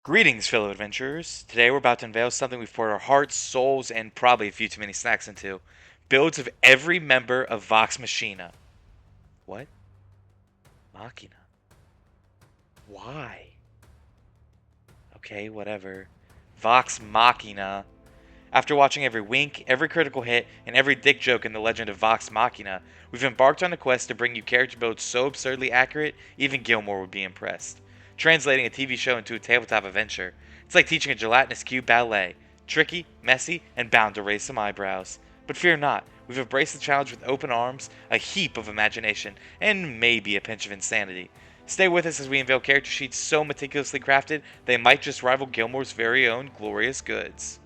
Greetings, fellow adventurers. Today we're about to unveil something we've poured our hearts, souls, and probably a few too many snacks into. Builds of every member of VOX Machina. What? Machina? Why? Okay, whatever. VOX Machina. After watching every wink, every critical hit, and every dick joke in the legend of Vox Machina, we've embarked on a quest to bring you character builds so absurdly accurate, even Gilmore would be impressed. Translating a TV show into a tabletop adventure, it's like teaching a gelatinous cube ballet. Tricky, messy, and bound to raise some eyebrows. But fear not, we've embraced the challenge with open arms, a heap of imagination, and maybe a pinch of insanity. Stay with us as we unveil character sheets so meticulously crafted they might just rival Gilmore's very own glorious goods.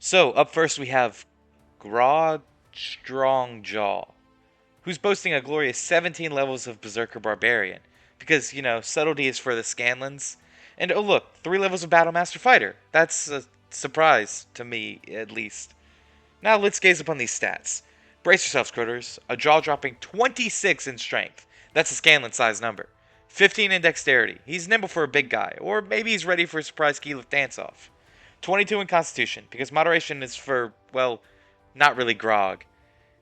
So, up first we have Grog Strongjaw, who's boasting a glorious 17 levels of Berserker Barbarian. Because, subtlety is for the Scanlins. And oh look, 3 levels of Battlemaster Fighter. That's a surprise, to me, at least. Now let's gaze upon these stats. Brace yourselves, critters. A jaw-dropping 26 in strength. That's a Scanlan-sized number. 15 in dexterity. He's nimble for a big guy. Or maybe he's ready for a surprise keyless dance-off. 22 in constitution, because moderation is for, well, not really Grog.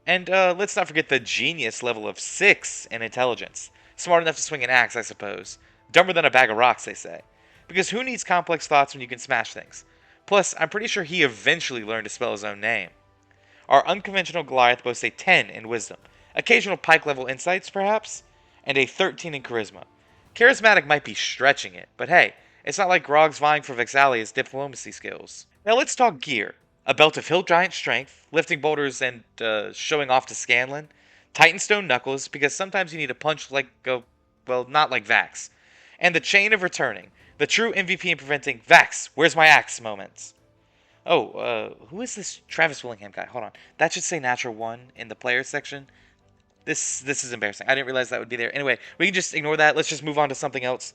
And let's not forget the genius level of 6 in intelligence. Smart enough to swing an axe, I suppose. Dumber than a bag of rocks, they say. Because who needs complex thoughts when you can smash things? Plus, I'm pretty sure he eventually learned to spell his own name. Our unconventional Goliath boasts a 10 in wisdom, occasional Pike level insights, perhaps, and a 13 in charisma. Charismatic might be stretching it, but hey, it's not like Grog's vying for Vexalia's diplomacy skills. Now let's talk gear. A belt of hill giant strength, lifting boulders and showing off to Scanlan. Titanstone knuckles, because sometimes you need a punch like well, not like Vax. And the chain of returning, the true MVP in preventing Vax, where's my axe moments. Oh, who is this Travis Willingham guy? Hold on. That should say natural 1 in the players section. This is embarrassing. I didn't realize that would be there. Anyway, we can just ignore that. Let's just move on to something else.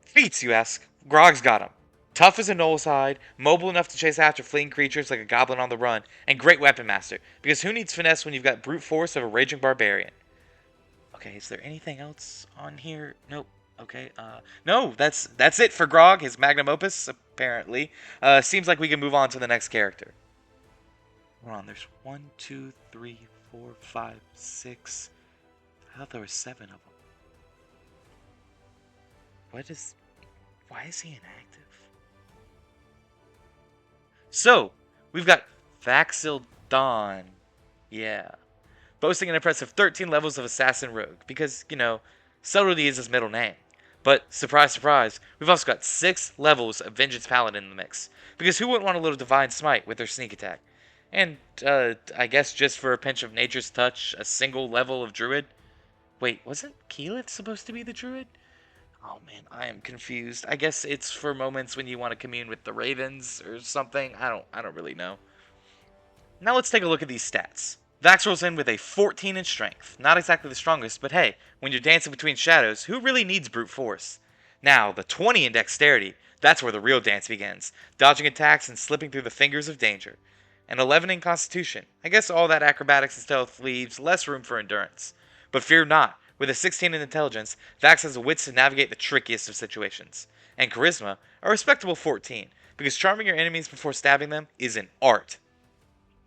Feats, you ask. Grog's got him. Tough as a knoll's hide, mobile enough to chase after fleeing creatures like a goblin on the run, and great weapon master, because who needs finesse when you've got brute force of a raging barbarian? Okay, is there anything else on here? Nope. Okay, no, that's it for Grog, his magnum opus, apparently. Seems like we can move on to the next character. Hold on, there's 1, 2, 3, 4, 5, 6. I thought there were 7 of them. Why is he inactive? So, we've got Vaxil Dawn. Yeah. Boasting an impressive 13 levels of Assassin Rogue, because, subtlety is his middle name. But, surprise, surprise, we've also got 6 levels of Vengeance Paladin in the mix, because who wouldn't want a little Divine Smite with their sneak attack? And, I guess just for a pinch of Nature's Touch, a single level of Druid? Wait, wasn't Keyleth supposed to be the Druid? Oh man, I am confused. I guess it's for moments when you want to commune with the ravens or something. I don't really know. Now let's take a look at these stats. Vax rolls in with a 14 in strength. Not exactly the strongest, but hey, when you're dancing between shadows, who really needs brute force? Now, the 20 in dexterity, that's where the real dance begins. Dodging attacks and slipping through the fingers of danger. And 11 in constitution. I guess all that acrobatics and stealth leaves less room for endurance. But fear not, with a 16 in intelligence, Vax has the wits to navigate the trickiest of situations. And charisma, a respectable 14, because charming your enemies before stabbing them is an art.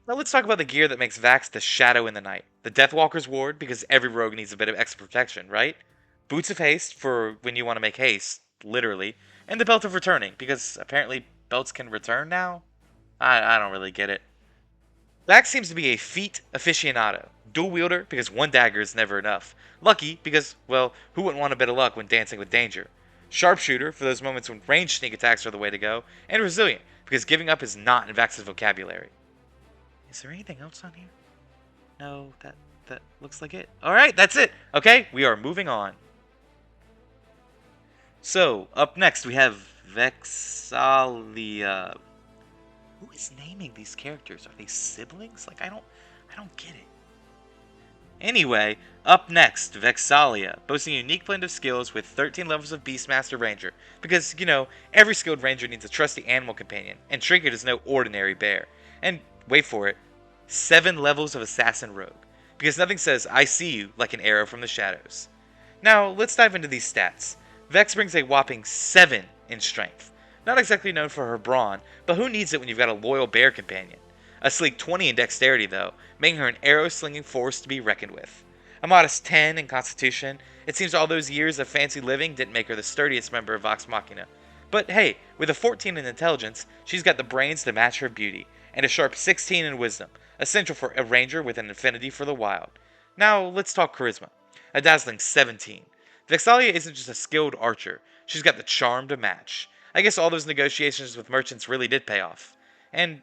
Now let's talk about the gear that makes Vax the shadow in the night. The Deathwalker's Ward, because every rogue needs a bit of extra protection, right? Boots of Haste, for when you want to make haste, literally. And the Belt of Returning, because apparently belts can return now? I don't really get it. Vax seems to be a feat aficionado. Dual wielder, because one dagger is never enough. Lucky, because, well, who wouldn't want a bit of luck when dancing with danger? Sharpshooter, for those moments when ranged sneak attacks are the way to go. And resilient, because giving up is not in Vax's vocabulary. Is there anything else on here? No, that looks like it. Alright, that's it. Okay, we are moving on. So, up next we have Vexalia. Who is naming these characters? Are they siblings? Like, I don't get it. Anyway, up next, Vexalia, boasting a unique blend of skills with 13 levels of Beastmaster Ranger. Because, every skilled ranger needs a trusty animal companion, and Trinket is no ordinary bear. And, wait for it, 7 levels of Assassin Rogue. Because nothing says, I see you, like an arrow from the shadows. Now, let's dive into these stats. Vex brings a whopping 7 in strength. Not exactly known for her brawn, but who needs it when you've got a loyal bear companion? A sleek 20 in dexterity, though, making her an arrow-slinging force to be reckoned with. A modest 10 in constitution. It seems all those years of fancy living didn't make her the sturdiest member of Vox Machina. But hey, with a 14 in intelligence, she's got the brains to match her beauty, and a sharp 16 in wisdom, essential for a ranger with an affinity for the wild. Now, let's talk charisma. A dazzling 17. Vexalia isn't just a skilled archer, she's got the charm to match. I guess all those negotiations with merchants really did pay off. And,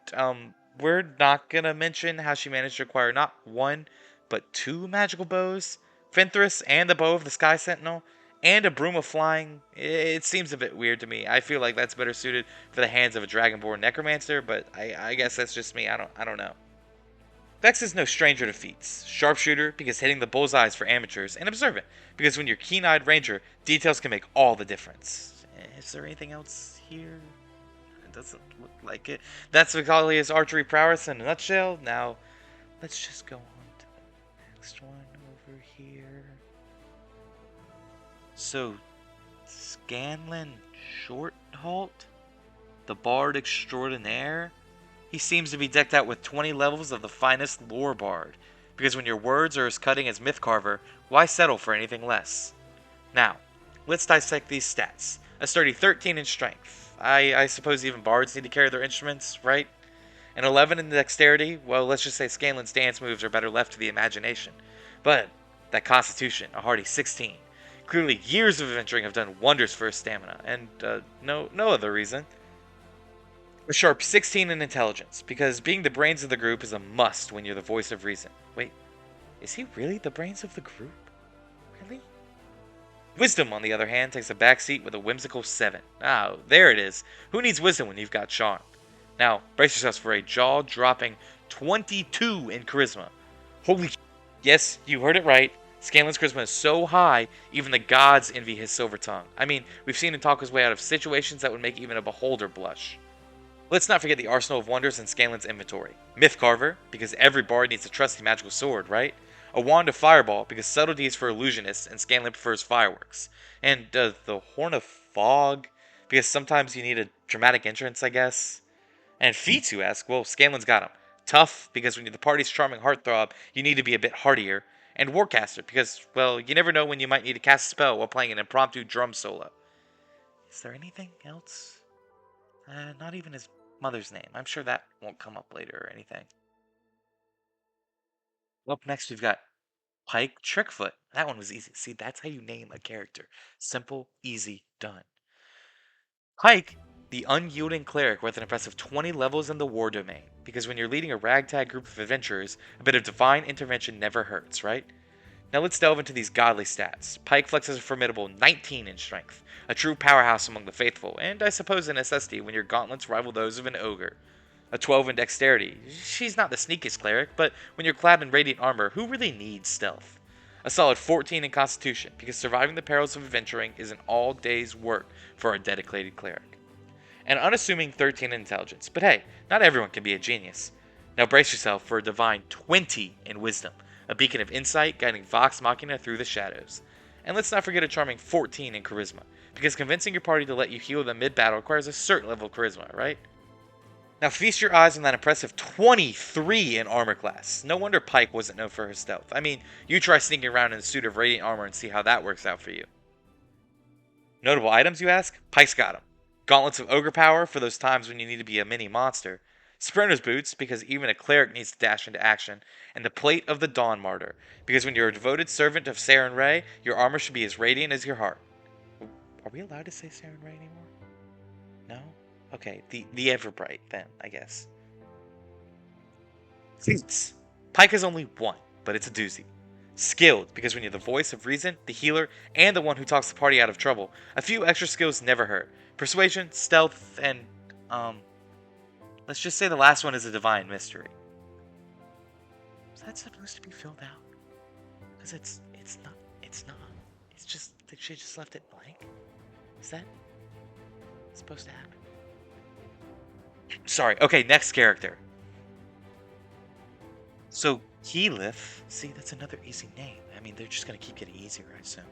we're not gonna mention how she managed to acquire not one, but 2 magical bows, Fenthras and the bow of the Sky Sentinel, and a broom of flying. It seems a bit weird to me. I feel like that's better suited for the hands of a dragonborn necromancer, but I guess that's just me. I don't know. Vex is no stranger to feats. Sharpshooter, because hitting the bullseyes for amateurs, and observant, because when you're keen-eyed ranger, details can make all the difference. Is there anything else here? It doesn't look like it. That's Vexalia's archery prowess in a nutshell. Now, let's just go on to the next one over here. So, Scandin Shorthalt, the Bard Extraordinaire. He seems to be decked out with 20 levels of the finest lore bard, because when your words are as cutting as Mythcarver, why settle for anything less? Now, let's dissect these stats. A sturdy 13 in strength. I suppose even bards need to carry their instruments, right? An 11 in dexterity. Well, let's just say Scandin's dance moves are better left to the imagination. But that constitution, a hearty 16. Clearly, years of adventuring have done wonders for his stamina, and no other reason. A sharp 16 in intelligence, because being the brains of the group is a must when you're the voice of reason. Wait, is he really the brains of the group? Really? Wisdom, on the other hand, takes a backseat with a whimsical 7. Oh, there it is. Who needs wisdom when you've got charm? Now, brace yourselves for a jaw-dropping 22 in charisma. Holy yes, you heard it right. Scanlan's charisma is so high, even the gods envy his silver tongue. I mean, we've seen him talk his way out of situations that would make even a beholder blush. Let's not forget the arsenal of wonders in Scanlan's inventory. Mythcarver, because every bard needs a trusty magical sword, right? A wand of fireball, because subtlety is for illusionists and Scanlan prefers fireworks. And the horn of fog, because sometimes you need a dramatic entrance, I guess. And feats, you ask? Well, Scanlan's got them. Tough, because when you're the party's charming heartthrob, you need to be a bit heartier. And Warcaster, because, well, you never know when you might need to cast a spell while playing an impromptu drum solo. Is there anything else? Not even his mother's name. I'm sure that won't come up later or anything. Up next, we've got Pike Trickfoot. That one was easy. See, that's how you name a character. Simple, easy, done. Pike, the unyielding cleric with an impressive 20 levels in the war domain. Because when you're leading a ragtag group of adventurers, a bit of divine intervention never hurts, right? Now let's delve into these godly stats. Pike flexes a formidable 19 in strength, a true powerhouse among the faithful, and I suppose a necessity when your gauntlets rival those of an ogre. A 12 in dexterity. She's not the sneakiest cleric, but when you're clad in radiant armor, who really needs stealth? A solid 14 in constitution, because surviving the perils of adventuring is an all-day's work for a dedicated cleric. An unassuming 13 in intelligence, but hey, not everyone can be a genius. Now brace yourself for a divine 20 in wisdom, a beacon of insight guiding Vox Machina through the shadows. And let's not forget a charming 14 in charisma, because convincing your party to let you heal them mid-battle requires a certain level of charisma, right? Now feast your eyes on that impressive 23 in armor class. No wonder Pike wasn't known for her stealth. I mean, you try sneaking around in a suit of radiant armor and see how that works out for you. Notable items, you ask? Pike's got them. Gauntlets of ogre power for those times when you need to be a mini monster. Sprinter's boots, because even a cleric needs to dash into action. And the plate of the Dawn Martyr, because when you're a devoted servant of Saren Ray, your armor should be as radiant as your heart. Are we allowed to say Saren Ray anymore? No? Okay, the Everbright then, I guess. Feats. Pike has only one, but it's a doozy. Skilled, because when you're the voice of reason, the healer, and the one who talks the party out of trouble, a few extra skills never hurt. Persuasion, stealth, and, Let's just say the last one is a divine mystery. Is that supposed to be filled out? Because it's not. It's not. It's just that she just left it blank. Is that supposed to happen? Sorry. Okay, next character. So Heith. See, that's another easy name. I mean, they're just gonna keep getting easier, I assume.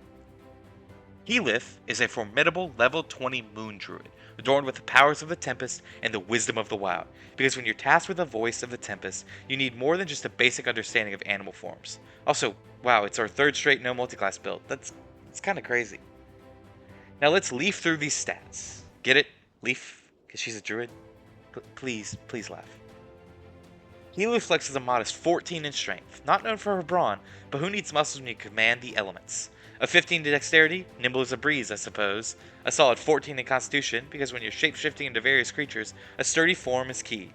Heith is a formidable level 20 moon druid, adorned with the powers of the Tempest and the wisdom of the wild. Because when you're tasked with the voice of the Tempest, you need more than just a basic understanding of animal forms. Also, wow, it's our third straight no multiclass build. That's kind of crazy. Now let's leaf through these stats. Get it? Leaf? Because she's a druid? Please, please laugh. Heith flexes a modest 14 in strength, not known for her brawn, but who needs muscles when you command the elements? A 15 to dexterity, nimble as a breeze, I suppose. A solid 14 in constitution, because when you're shapeshifting into various creatures, a sturdy form is key.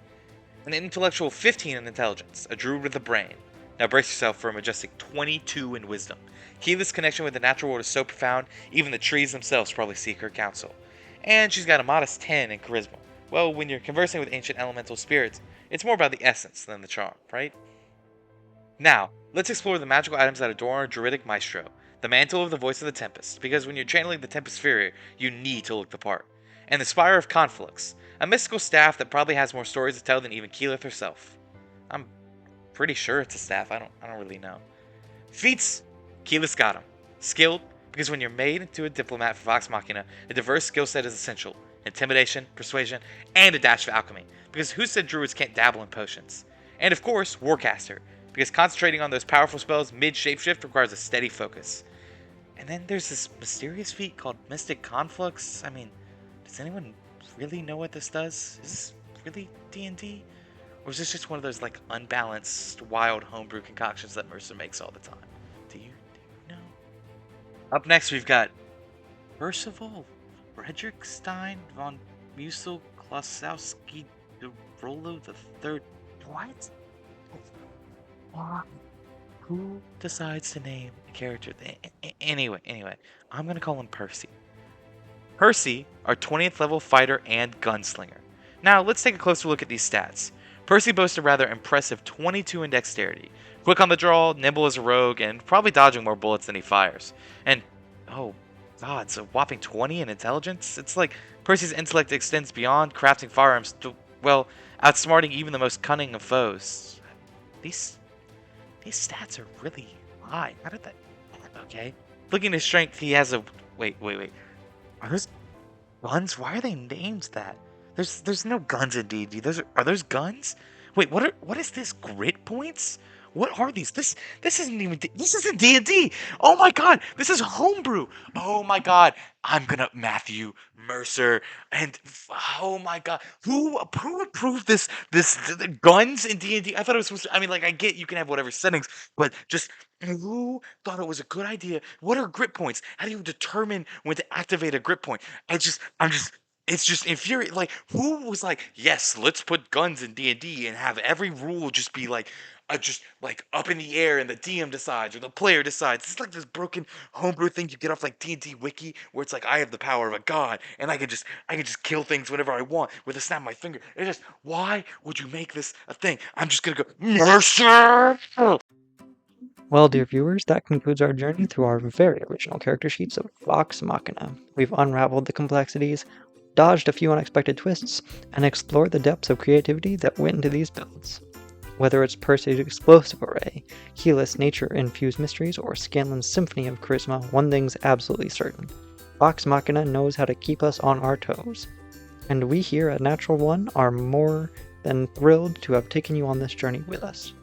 An intellectual 15 in intelligence, a druid with a brain. Now brace yourself for a majestic 22 in wisdom. Heith's connection with the natural world is so profound, even the trees themselves probably seek her counsel. And she's got a modest 10 in charisma. Well, when you're conversing with ancient elemental spirits, it's more about the essence than the charm, right? Now, let's explore the magical items that adorn our druidic maestro, the mantle of the voice of the Tempest, because when you're channeling the Tempest Fury, you need to look the part. And the Spire of Conflicts, a mystical staff that probably has more stories to tell than even Keyleth herself. I'm pretty sure it's a staff, I don't really know. Feats, Keyleth's got 'em. Skilled, because when you're made into a diplomat for Vox Machina, a diverse skill set is essential. Intimidation, persuasion, and a dash of alchemy, because who said druids can't dabble in potions? And of course, Warcaster, because concentrating on those powerful spells mid-shapeshift requires a steady focus. And then there's this mysterious feat called Mystic Conflux. I mean, does anyone really know what this does? Is this really D&D? Or is this just one of those like unbalanced, wild homebrew concoctions that Mercer makes all the time? Do you know? Up next we've got Percival Frederickstein von Musel Klosowski de Rolo the Third. What? Who decides to name a character? Anyway, I'm gonna call him Percy. Percy, our 20th level fighter and gunslinger. Now, let's take a closer look at these stats. Percy boasts a rather impressive 22 in dexterity, quick on the draw, nimble as a rogue, and probably dodging more bullets than he fires. And, oh god, it's a whopping 20 in intelligence? It's like Percy's intellect extends beyond crafting firearms to, well, outsmarting even the most cunning of foes. These stats are really high. How did that... Okay. Looking at his strength, he has a... Wait. Are those guns? Why are they named that? There's no guns in D&D. Are those guns? Wait, what is this? Grit points? What are these? This isn't D&D. Oh my god, this is homebrew. Oh my god, I'm gonna Matthew Mercer and oh my god, who approved this guns in D&D? I thought it was supposed to, I mean, like I get you can have whatever settings, but just who thought it was a good idea? What are grit points? How do you determine when to activate a grit point? I'm just it's just infuriating. Like, who was like, yes, let's put guns in D&D and have every rule just be like, just like up in the air, and the DM decides or the player decides. It's like this broken homebrew thing you get off like D&D wiki, where it's like I have the power of a god and I can just kill things whenever I want with a snap of my finger. It's just, why would you make this a thing? I'm just gonna go Mercer. Well, dear viewers, that concludes our journey through our very original character sheets of Vox Machina. We've unraveled the complexities, dodged a few unexpected twists, and explored the depths of creativity that went into these builds. Whether it's Percy's explosive array, Heith's nature-infused mysteries, or Scandin's symphony of charisma, one thing's absolutely certain. Vox Machina knows how to keep us on our toes. And we here at Natural One are more than thrilled to have taken you on this journey with us.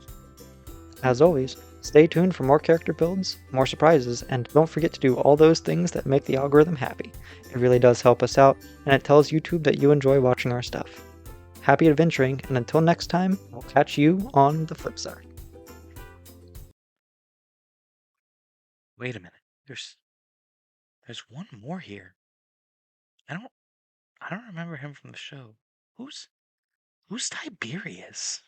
As always, stay tuned for more character builds, more surprises, and don't forget to do all those things that make the algorithm happy. It really does help us out, and it tells YouTube that you enjoy watching our stuff. Happy adventuring, and until next time, we'll catch you on the flip side. Wait a minute. There's one more here. I don't remember him from the show. Who's Tiberius?